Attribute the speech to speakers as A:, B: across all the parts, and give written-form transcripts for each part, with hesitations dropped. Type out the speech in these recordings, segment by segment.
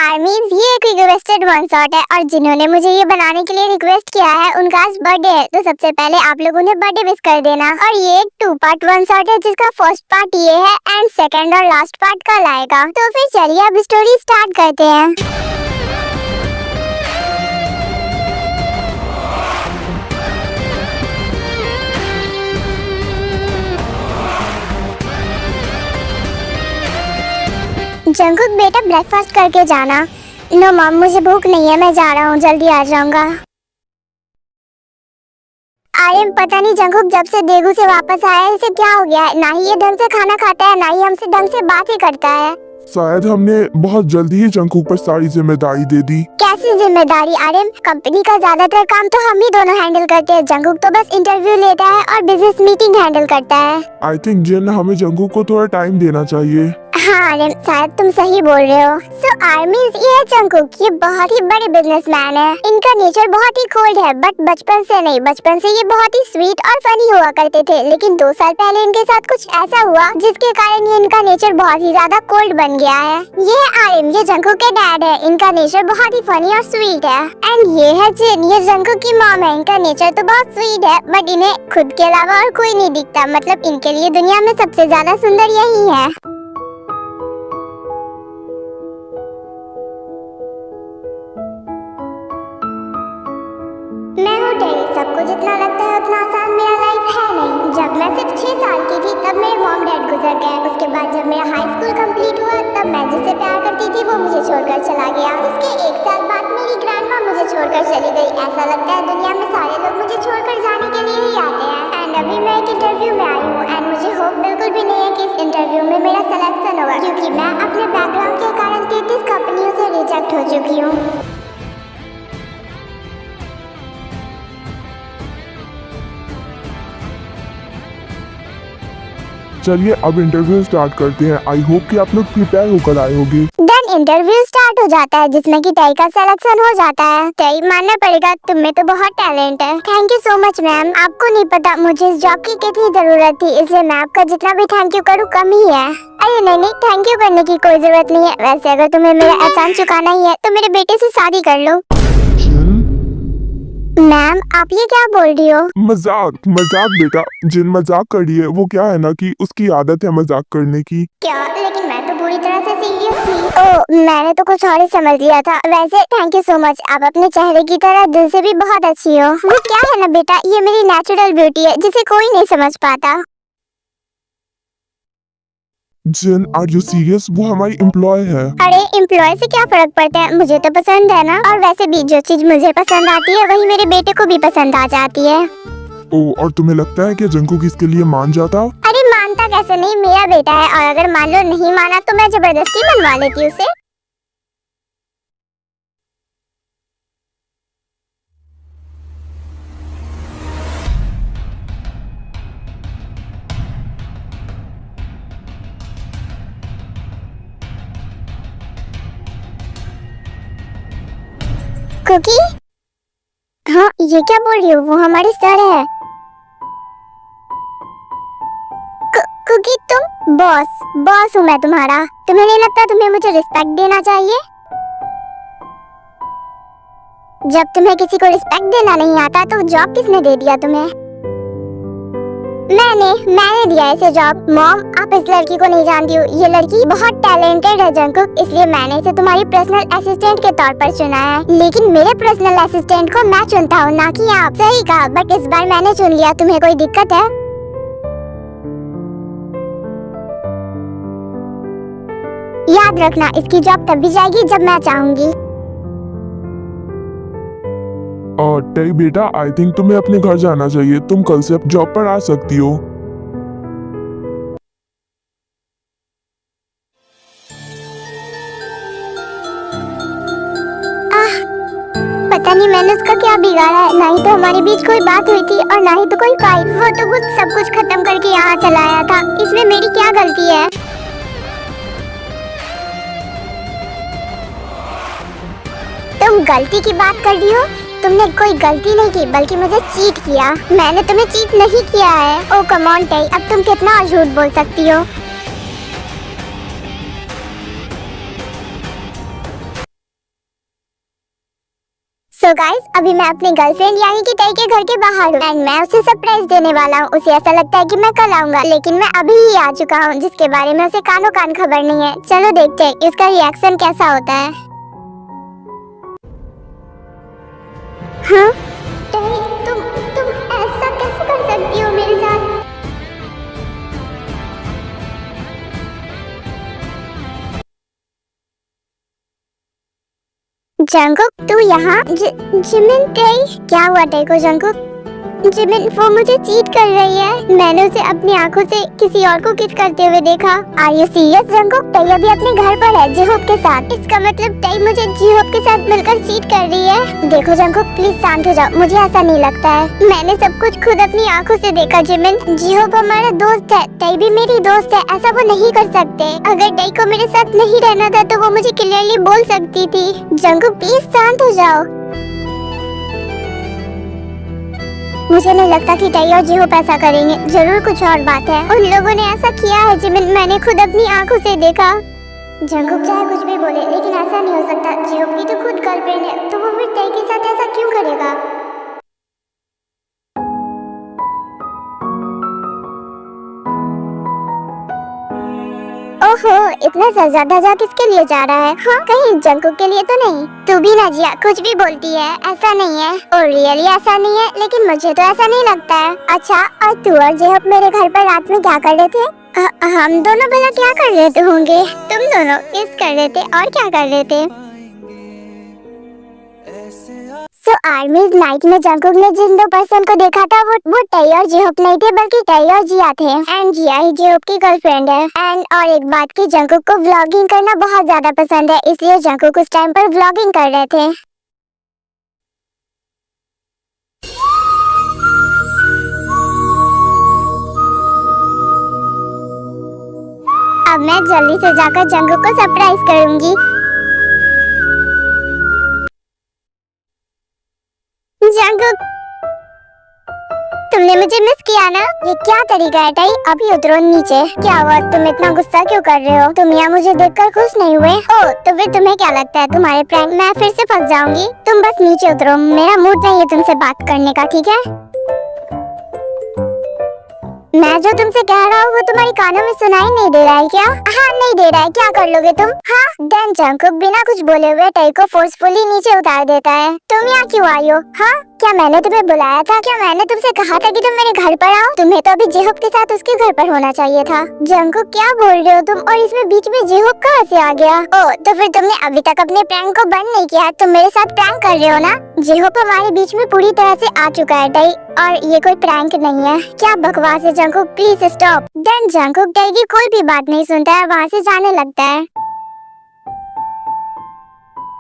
A: आर्मीज ये एक requested one shot है और जिन्होंने मुझे ये बनाने के लिए रिक्वेस्ट किया है उनका आज बर्थडे है, तो सबसे पहले आप लोग उन्हें बर्थडे विश कर देना। और ये एक 2 पार्ट वन शॉट है जिसका फर्स्ट पार्ट ये है एंड सेकंड और लास्ट पार्ट कल आएगा। तो फिर चलिए अब स्टोरी स्टार्ट करते हैं। जंगकुक बेटा ब्रेकफास्ट करके जाना। नो मॉम मुझे भूख नहीं है, मैं जा रहा हूँ, जल्दी आ जाऊंगा। आर्यन पता नहीं जंगकुक जब से देगू से वापस आया है इसे क्या हो गया है, ना ही ये ढंग से खाना खाता है ना ही हमसे ढंग से बात ही करता है।
B: शायद हमने बहुत जल्दी ही जंगकुक पर सारी जिम्मेदारी दे दी।
A: कैसी जिम्मेदारी आर्यन? कंपनी का ज्यादातर काम तो हम ही दोनों हैंडल करते हैं, जंगकुक तो बस इंटरव्यू लेता है और बिजनेस मीटिंग हैंडल करता है।
B: आई थिंक जिन हमें जंगकुक को थोड़ा टाइम देना चाहिए।
A: हाँ आर्यन शायद तुम सही बोल रहे हो। सो आर्मीज ये है जंगकुक, ये बहुत ही बड़े बिजनेसमैन है। इनका नेचर बहुत ही कोल्ड है बट बचपन से नहीं, बचपन से ये बहुत ही स्वीट और फनी हुआ करते थे, लेकिन 2 साल पहले इनके साथ कुछ ऐसा हुआ जिसके कारण ये इनका नेचर बहुत ही ज्यादा कोल्ड बन गया है। ये है आर्यन, ये जंगकुक के डैड है, इनका नेचर बहुत ही फनी और स्वीट है। एंड ये है जिन, ये जंगकुक की मॉम है, इनका नेचर तो बहुत स्वीट है बट इन्हें खुद के अलावा और कोई नहीं दिखता, मतलब इनके लिए दुनिया में सबसे ज्यादा सुंदर यही है। मैं हूँ टेरी, सबको जितना लगता है उतना आसान मेरा लाइफ है नहीं। जब मैं सिर्फ 6 साल की थी तब मेरे मॉम डैड गुजर गए। उसके बाद जब मेरा हाई स्कूल कंप्लीट हुआ तब मैं जिससे प्यार करती थी वो मुझे छोड़कर चला गया। उसके 1 साल बाद मेरी ग्रैंडमा मुझे छोड़कर चली गई। ऐसा लगता है दुनिया में सारे लोग मुझे छोड़कर जाने के लिए ही आते हैं। एंड अभी मैं एक इंटरव्यू में आई हूँ एंड मुझे होप बिल्कुल भी नहीं है कि इस इंटरव्यू में मेरा सिलेक्शन होगा, क्योंकि मैं अपने बैकग्राउंड के कारण 33 कंपनियों से रिजेक्ट हो चुकी हूँ।
B: चलिए अब इंटरव्यू स्टार्ट करते हैं। आई होप कि आप लोग प्रिपेयर होकर आए होंगे।
A: देन इंटरव्यू स्टार्ट हो जाता है जिसमें कि टेरी का सिलेक्शन हो जाता है। टेरी मानना पड़ेगा तुम में तो बहुत टैलेंट है। Thank you so much ma'am, आपको नहीं पता मुझे इस जॉब की कितनी जरूरत थी, इसलिए मैं आपका जितना भी थैंक यू करूँ कम ही है। अरे नहीं, थैंक यू करने की कोई जरूरत नहीं है। वैसे अगर तुम्हें मेरा एहसान चुकाना ही है तो मेरे बेटे से शादी कर लो। मैम आप ये क्या बोल रही हो?
B: मजाक मजाक बेटा, जिन मजाक कर रही है वो क्या है ना कि उसकी आदत है मजाक करने की।
A: क्या? लेकिन मैं तो पूरी तरह से सीरियस थी। ओह मैंने तो कुछ और ही समझ लिया था। वैसे थैंक यू सो मच, आप अपने चेहरे की तरह दिल से भी बहुत अच्छी हो। वो क्या है ना बेटा, ये मेरी नेचुरल ब्यूटी है जिसे कोई नहीं समझ पाता।
B: जिन आर यू सीरियस? वो हमारी एम्प्लॉय है।
A: अरे एम्प्लॉय से क्या फर्क पड़ता है, मुझे तो पसंद है ना। और वैसे भी जो चीज मुझे पसंद आती है वही मेरे बेटे को भी पसंद आ जाती है।
B: ओह, और तुम्हें लगता है कि जंगकुक इसके लिए मान जाता?
A: अरे मानता कैसे नहीं, मेरा बेटा है और अगर मान लो नहीं माना तो मैं जबरदस्ती मनवा लेती उसे। कुकी? हाँ ये क्या बोल रही हो, वो हमारी सर है। कुकी तुम? बॉस हूँ मैं तुम्हारा। तुम्हें नहीं लगता तुम्हें मुझे रिस्पेक्ट देना चाहिए? जब तुम्हें किसी को रिस्पेक्ट देना नहीं आता तो जॉब किसने दे दिया तुम्हें? मैंने दिया इसे जॉब। मॉम आप इस लड़की को नहीं जानती हो, ये लड़की बहुत टैलेंटेड है जंगकुक, इसलिए मैंने इसे तुम्हारी पर्सनल असिस्टेंट के तौर पर चुना है। लेकिन मेरे पर्सनल असिस्टेंट को मैं चुनता हूँ ना कि आप। सही कहा, बट इस बार मैंने चुन लिया। तुम्हें कोई दिक्कत है? याद रखना इसकी जॉब तब भी जाएगी जब मैं चाहूंगी।
B: और टेरी बेटा, आई थिंक तुम्हें अपने घर जाना चाहिए। तुम कल से अब जॉब पर आ सकती हो।
A: पता नहीं मैंने उसका क्या बिगाड़ा है, ना ही तो हमारे बीच कोई बात हुई थी और ना ही तो कोई फाइट। वो तो सब कुछ खत्म करके यहाँ चला आया था, इसमें मेरी क्या गलती है? तुम गलती की बात कर रही हो? तुमने कोई गलती नहीं की बल्कि मुझे चीट किया। मैंने तुम्हें चीट नहीं किया है। ओ कम ऑन टेरी, अब तुम कितना झूठ बोल सकती हो? सो गाइस, अभी मैं अपनी गर्लफ्रेंड यानी कि टई के घर के बाहर हूँ एंड मैं उसे सरप्राइज देने वाला हूँ। उसे ऐसा लगता है कि मैं कल आऊंगा, लेकिन मैं अभी ही आ चुका हूँ, जिसके बारे में उसे कानो कान खबर नहीं है। चलो देखते हैं इसका रिएक्शन कैसा होता है। हाँ? टई, तुम ऐसा कैसे कर सकती हो मेरे साथ? जंगकुक, तू यहाँ? जिमिन, टई, क्या हुआ टई को? जंगकुक, जिमिन वो मुझे चीट कर रही है। मैंने उसे अपनी आंखों से किसी और को किस करते हुए देखा। Are you serious Jungkook? Tae अभी अपने घर पर है जिहोप के साथ। इसका मतलब टई मुझे जिहोप के साथ मिलकर चीट कर रही है। देखो जंगकुक, प्लीज शांत हो जाओ, मुझे ऐसा नहीं लगता है। मैंने सब कुछ खुद अपनी आंखों से देखा जिमिन। जिहोप हमारा दोस्त है, टई भी मेरी दोस्त है, ऐसा वो नहीं कर सकते। अगर टई को मेरे साथ नहीं रहना था तो वो मुझे क्लियरली बोल सकती थी। जंगकुक प्लीज शांत हो जाओ। मुझे नहीं लगता कि टई और जिहोप ऐसा करेंगे, जरूर कुछ और बात है। उन लोगों ने ऐसा किया है जिमिन, मैंने खुद अपनी आंखों से देखा। जंगकुक चाहे कुछ भी बोले, लेकिन ऐसा नहीं हो सकता। जिहोप की तो खुद गर्लफ्रेंड है, तो वो फिर टई के साथ ऐसा क्यों करेगा? ओहो, इतना सजा धजा किसके लिए जा रहा है? हाँ, कहीं जंगकुक के लिए तो नहीं? तू भी ना जिया, कुछ भी बोलती है, ऐसा नहीं है। और रियली ऐसा नहीं है, लेकिन मुझे तो ऐसा नहीं लगता है। अच्छा, और तू और जिहोप मेरे घर पर रात में क्या कर रहे थे? हम दोनों भला क्या कर रहे थे होंगे? तुम दोनों किस कर रहे थे और क्या कर रहे थे? सो आर्मीज नाइट में जंगकुक ने जिन 2 पर्सन को देखा था वो टई और जिहोप नहीं थे, बल्कि टई और जिया थे। एंड जिया ही जिहोप की गर्लफ्रेंड है। एंड और एक बात की, जंगकुक को व्लॉगिंग करना बहुत ज्यादा पसंद है, इसलिए जंगकुक उस टाइम पर व्लॉगिंग कर रहे थे। अब मैं जल्दी से जाकर जंगकुक को सरप्राइज करूंगी। जंगकुक, तुमने मुझे मिस किया ना? ये क्या तरीका है टई? अभी उतरो नीचे। क्या हुआ, तुम इतना गुस्सा क्यों कर रहे हो? तुम यहाँ मुझे देखकर खुश नहीं हुए? ओह, तो फिर तुम्हें क्या लगता है तुम्हारे प्रैंक में फिर से फंस जाऊंगी? तुम बस नीचे उतरो, मेरा मूड नहीं है तुमसे बात करने का, ठीक है? मैं जो तुमसे कह रहा हूँ वो तुम्हारी कानों में सुनाई नहीं दे रहा है क्या? हाँ, नहीं दे रहा है। क्या कर लोगे तुम? हाँ? देन जंगकुक बिना कुछ बोले हुए टई को फोर्सफुली नीचे उतार देता है। तुम यहाँ क्यों आई हो? हाँ, क्या मैंने तुम्हें बुलाया था? क्या मैंने तुमसे कहा था कि तुम मेरे घर पर आओ? तुम्हें तो अभी जिहोप के साथ उसके घर पर होना चाहिए था। जंगकुक क्या बोल रहे हो तुम? और इसमें बीच में जिहोप कहाँ से आ गया? ओह, तो फिर तुमने अभी तक अपने प्रैंक को बंद नहीं किया? तुम मेरे साथ प्रैंक कर रहे हो ना? जिहोप हमारे बीच में पूरी तरह से आ चुका है टई, और ये कोई प्रैंक नहीं है। क्या बकवास है Jungkook, please stop. Then Jungkook Tae की कोई भी बात नहीं सुनता है, वहाँ से जाने लगता है।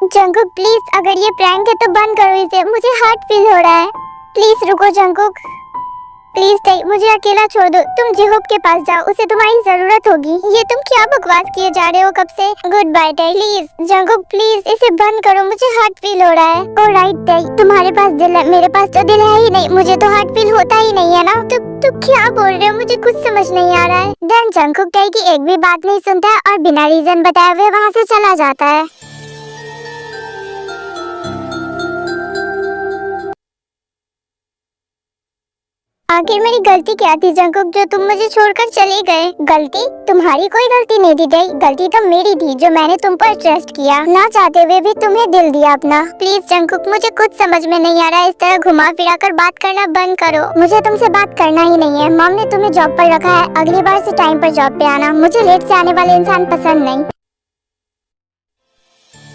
A: जंगकुक प्लीज, अगर ये प्रैंक है तो बंद करो इसे, मुझे हर्ट फील हो रहा है। प्लीज रुको जंगकुक, प्लीज टई, मुझे अकेला छोड़ दो। तुम जिहोप के पास जाओ, उसे तुम्हारी जरूरत होगी। ये तुम क्या बकवास किए जा रहे हो कब से? गुड बाय टई, प्लीज जंगकुक प्लीज इसे बंद करो, मुझे हर्ट फील हो रहा है। ऑलराइट टई, तुम्हारे पास दिल है, मेरे पास तो दिल है ही नहीं, मुझे तो हर्ट फील होता ही नहीं है ना। तुम क्या बोल रहे हो? मुझे कुछ समझ नहीं आ रहा है। देन जंगकुक टई की एक भी बात नहीं सुनता है और बिना रीजन बताए हुए वहाँ से चला जाता है। आखिर मेरी गलती क्या थी जंगकुक, जो तुम मुझे छोड़कर चले गए? गलती? तुम्हारी कोई गलती नहीं थी टई, गलती तो मेरी थी जो मैंने तुम पर ट्रस्ट किया, ना चाहते हुए भी तुम्हें दिल दिया अपना। प्लीज जंगकुक, मुझे कुछ समझ में नहीं आ रहा है, इस तरह घुमा फिरा कर बात करना बंद करो। मुझे तुमसे बात करना ही नहीं है। मॉम ने तुम्हें जॉब पर रखा है, अगली बार से टाइम पर जॉब पे आना। मुझे लेट से आने वाले इंसान पसंद नहीं।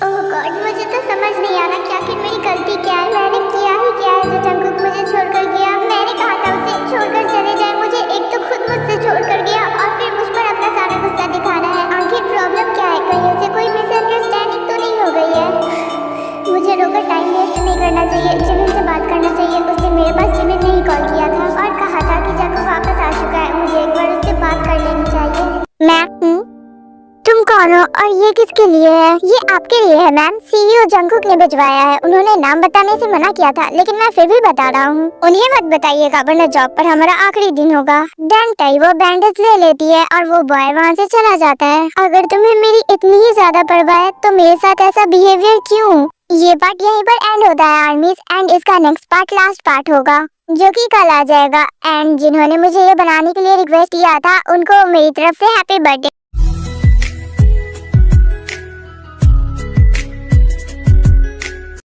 A: ओह गॉड, मुझे तो समझ नहीं आ रहा कि आखिर मेरी गलती क्या है। मैंने किया ही क्या है जो जंगकुक मुझे छोड़कर गया? मैंने कहा था उसे छोड़कर चले जाए मुझे, एक तो खुद मुझसे छोड़कर गया और फिर मुझ पर अपना सारा गुस्सा दिखा रहा है। आखिर प्रॉब्लम क्या है? कहीं उसे कोई मिसअंडरस्टैंडिंग तो नहीं हो गई है? मुझे रोकर टाइम वेस्ट नहीं करना चाहिए, जिमिन से बात करना चाहिए। उसने मेरे पास जिमिन ने ही कॉल किया था और कहा था कि जंगकुक वापस आ चुका है, मुझे एक बार उससे बात कर लेनी चाहिए। मैं तुम कौन हो और ये किसके लिए है? ये आपके लिए है मैम। CEO जंगकुक ने भिजवाया है। उन्होंने नाम बताने से मना किया था, लेकिन मैं फिर भी बता रहा हूँ। उन्हें मत बताइएगा, वरना जॉब पर हमारा आखिरी दिन होगा। डंटाई वो बैंडेज ले लेती है और वो बॉय वहाँ से चला जाता है। अगर तुम्हें मेरी इतनी ही ज्यादा परवाह है तो मेरे साथ ऐसा बिहेवियर क्यों? ये पार्ट यहीं पर एंड होता है आर्मीज, एंड इसका नेक्स्ट पार्ट लास्ट पार्ट होगा, जो कि कल आ जाएगा। एंड जिन्होंने मुझे ये बनाने के लिए रिक्वेस्ट किया था उनको मेरी तरफ से हैप्पी बर्थडे।